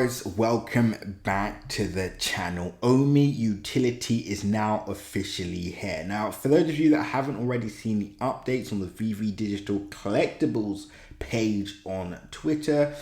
Guys, welcome back to the channel. Omi utility is now officially here. Now, for those of you that haven't already seen the updates on the veve digital collectibles page on Twitter,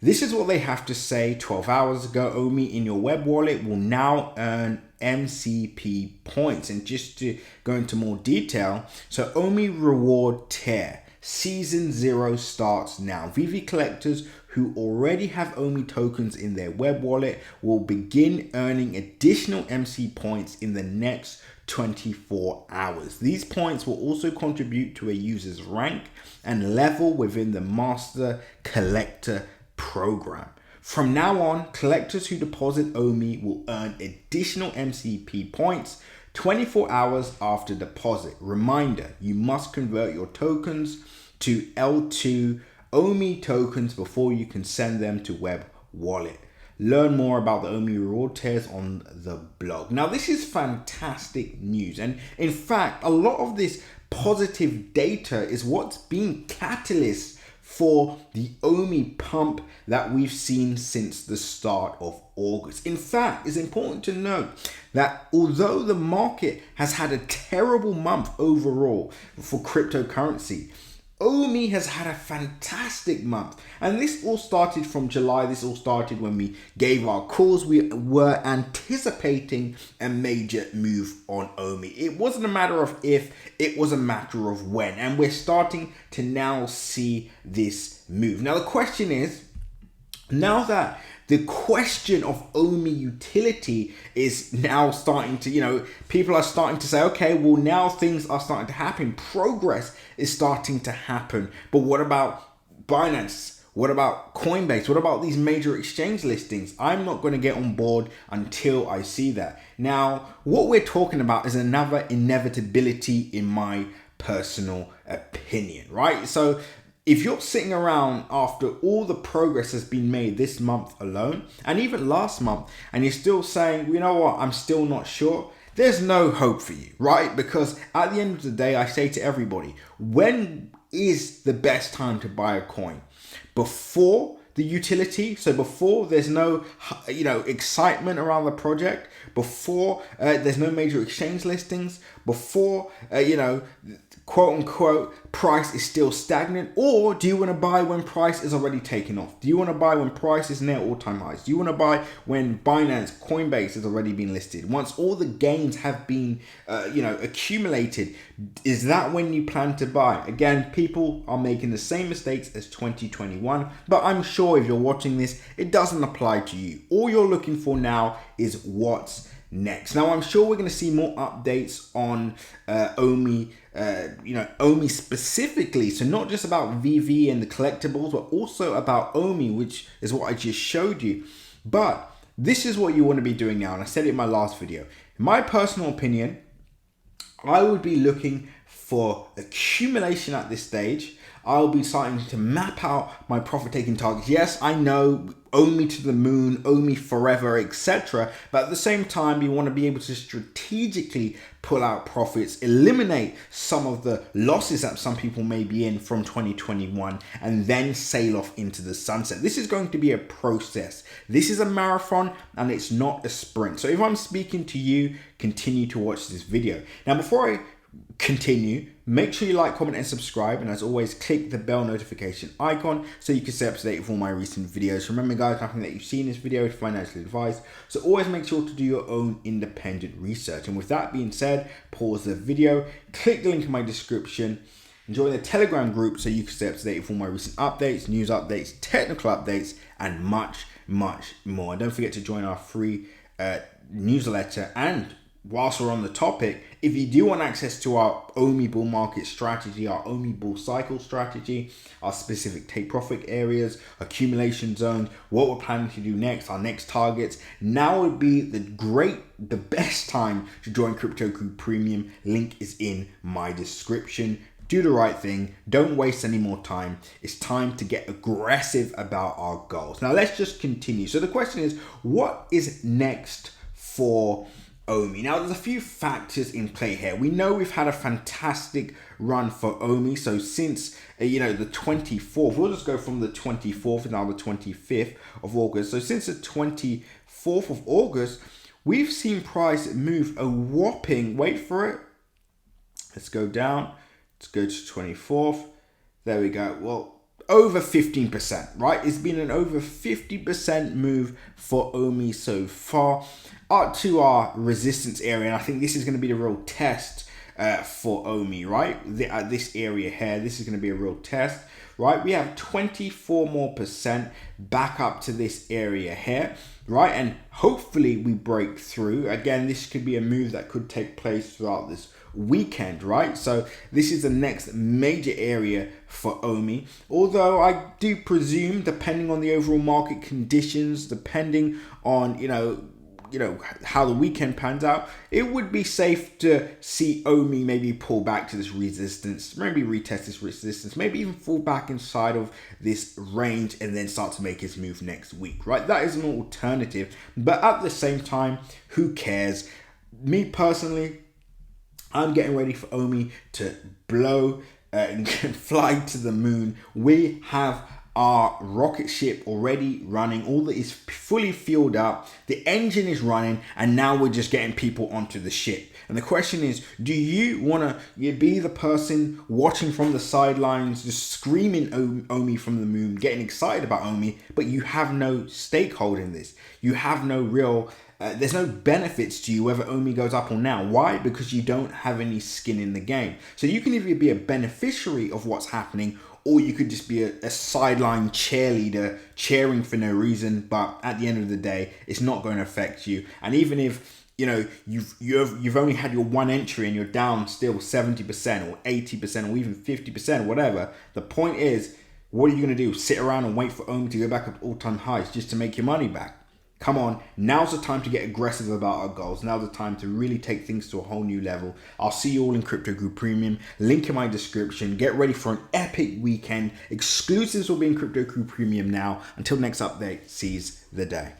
this is what they have to say. 12 hours ago, Omi in your web wallet will now earn MCP points. And just to go into more detail, so Omi reward tier Season 0 starts now. veve collectors who already have Omi tokens in their web wallet will begin earning additional MC points in the next 24 hours. These points will also contribute to a user's rank and level within the Master Collector program. From now on, collectors who deposit Omi will earn additional MCP points 24 hours after deposit. Reminder, you must convert your tokens to L2 Omi tokens before you can send them to web wallet. Learn more about the Omi reward tiers on the blog. Now, this is fantastic news. And in fact, a lot of this positive data is what's been catalyst for the Omi pump that we've seen since the start of August. In fact, it's important to note that although the market has had a terrible month overall for cryptocurrency, Omi has had a fantastic month, and this all started from July. This all started when we gave our calls. We were anticipating a major move on Omi. It wasn't a matter of if, it was a matter of when, and we're starting to now see this move. Now the question is, now that the question of Omi utility is now starting to, people are starting to say, okay, well, now things are starting to happen. Progress is starting to happen. But what about Binance? What about Coinbase? What about these major exchange listings? I'm not going to get on board until I see that. Now, what we're talking about is another inevitability in my personal opinion, right? So if you're sitting around after all the progress has been made this month alone, and even last month, and you're still saying, you know what, I'm still not sure, there's no hope for you, right? Because at the end of the day, I say to everybody, when is the best time to buy a coin? Before the utility, so before there's no excitement around the project, before there's no major exchange listings, before quote unquote price is still stagnant? Or do you want to buy when price is already taken off? Do you want to buy when price is near all-time highs? Do you want to buy when Binance, Coinbase has already been listed? Once all the gains have been accumulated, is that when you plan to buy? Again, people are making the same mistakes as 2021, but I'm sure if you're watching this, it doesn't apply to you. All you're looking for now is what's next. Now, I'm sure we're going to see more updates on Omi, Omi specifically. So not just about veve and the collectibles, but also about Omi, which is what I just showed you. But this is what you want to be doing now. And I said it in my last video. In my personal opinion, I would be looking for accumulation at this stage. I'll be starting to map out my profit taking targets. Yes, I know Omi to the moon, Omi forever, etc. But at the same time, you want to be able to strategically pull out profits, eliminate some of the losses that some people may be in from 2021, and then sail off into the sunset. This is going to be a process. This is a marathon and it's not a sprint. So if I'm speaking to you, continue to watch this video. Now, before I continue, make sure you like, comment, and subscribe. And as always, click the bell notification icon so you can stay up to date with all my recent videos. Remember, guys, nothing that you've seen in this video is financial advice. So always make sure to do your own independent research. And with that being said, pause the video, click the link in my description, join the Telegram group so you can stay up to date with all my recent updates, news updates, technical updates, and much, much more. And don't forget to join our free newsletter. And whilst we're on the topic, if you do want access to our Omi bull market strategy, our Omi bull cycle strategy, our specific take profit areas, accumulation zones, what we're planning to do next, our next targets, now would be the best time to join Crypto Crew Premium. Link is in my description. Do the right thing. Don't waste any more time. It's time to get aggressive about our goals. Now let's just continue. So the question is, what is next for Omi. Now, there's a few factors in play here. We know we've had a fantastic run for Omi. So since, the 24th, we'll just go from the 24th and now the 25th of August. So since the 24th of August, we've seen price move a whopping, wait for it, let's go down, let's go to 24th. There we go. Well, over 15%, right? It's been an over 50% move for Omi so far up to our resistance area. And I think this is going to be the real test for Omi, right? This area here, this is going to be a real test, right? We have 24 more percent back up to this area here, right? And hopefully we break through. Again, this could be a move that could take place throughout this weekend, right? So this is the next major area for Omi, although I do presume, depending on the overall market conditions, depending on how the weekend pans out, it would be safe to see Omi maybe pull back to this resistance, maybe retest this resistance, maybe even fall back inside of this range and then start to make his move next week, right? That is an alternative, but at the same time, who cares? Me personally, I'm getting ready for Omi to blow and fly to the moon. We have our rocket ship already running. All that is fully fueled up. The engine is running, and now we're just getting people onto the ship. And the question is, do you want to be the person watching from the sidelines, just screaming Omi from the moon, getting excited about Omi, but you have no stakeholder in this? You have no real... there's no benefits to you whether Omi goes up or down. Why? Because you don't have any skin in the game. So you can either be a beneficiary of what's happening, or you could just be a sideline cheerleader cheering for no reason. But at the end of the day, it's not going to affect you. And even if you've only had your one entry and you're down still 70% or 80% or even 50%, whatever, the point is, what are you going to do? Sit around and wait for Omi to go back up to all-time highs just to make your money back? Come on, now's the time to get aggressive about our goals. Now's the time to really take things to a whole new level. I'll see you all in Crypto Group Premium. Link in my description. Get ready for an epic weekend. Exclusives will be in Crypto Group Premium now. Until next update, seize the day.